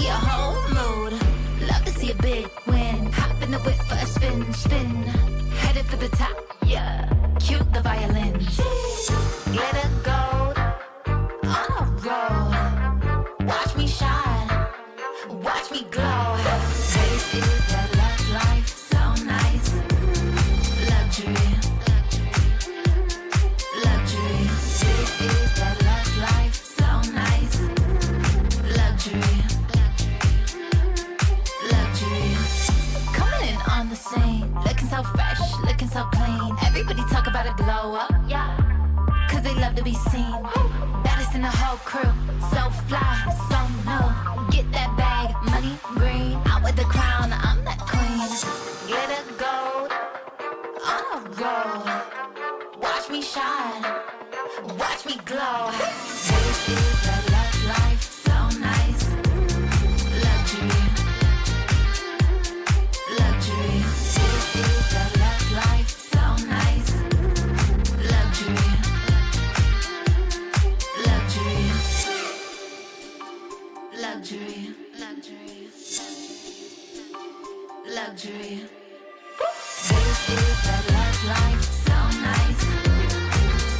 we a whole mood. Love to see a big win. Hop in the whip for a spin, spin. Headed for the top, yeah. Cute the violins. Glitter gold on a roll. Watch me shine, watch me glow. This is the love life, so nice. Luxury, luxury. This is the love life, so nice. Luxury, luxury. Coming in on the scene, looking so fresh, looking so clean. Everybody talk about a glow up, yeah. Cause they love to be seen. Baddest in the whole crew, so fly, so new. Get that bag, money green. Out with the crown, I'm that queen. Glitter gold on a roll. Watch me shine, watch me glow. This is the love life, so nice. Luxury, luxury. This is the love life, so nice. Luxury, luxury, luxury, luxury, luxury. This is the love life, so nice,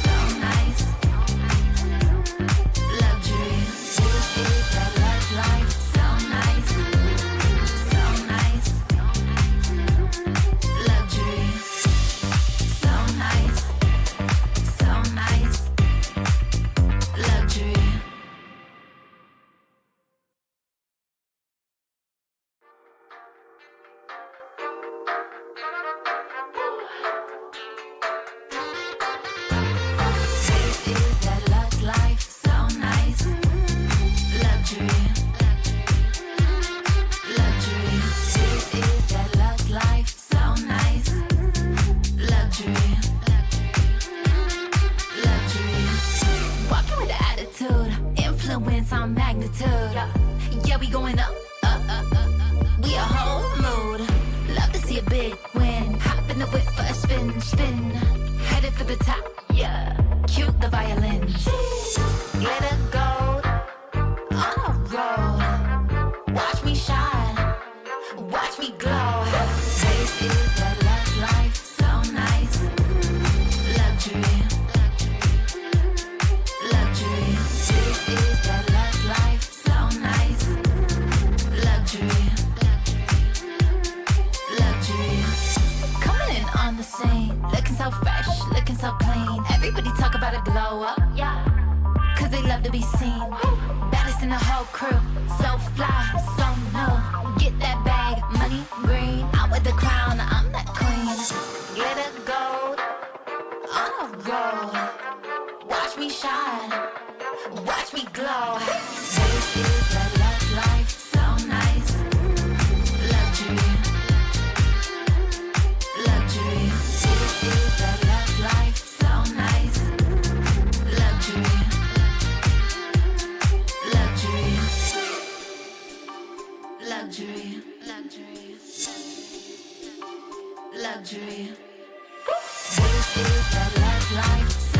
so nice. Luxury. This is the love life, so nice, so nice. Luxury. So nice, so nice. Luxury. This is the love life, so nice. Luxury, luxury. This is the love life, so nice. Luxury, luxury. Walking with the attitude, influence on magnitude. Yeah, we going up, up, up, up, up. We a whole mood. Love to see a big win. Hop in the whip for a spin, spin. Headed for the top, yeah. Cute the violins. Glitter gold on a roll. Watch me shine, watch me glow. This is the love life, so nice. Luxury, luxury. This is the love life, so nice. Luxury, luxury. Coming in on the scene, looking so fresh, looking so clean. Everybody talk about a glow up, yeah. Cause they love to be seen. Baddest in the whole crew, so fly, so new. Get that bag, money green. Out with the crown, I'm that queen. Glitter gold on a roll. Watch me shine, watch me glow. This is the love life, so nice. Luxury, luxury. This is the love life, so nice. Luxury, luxury, luxury, luxury, luxury. This is the love life.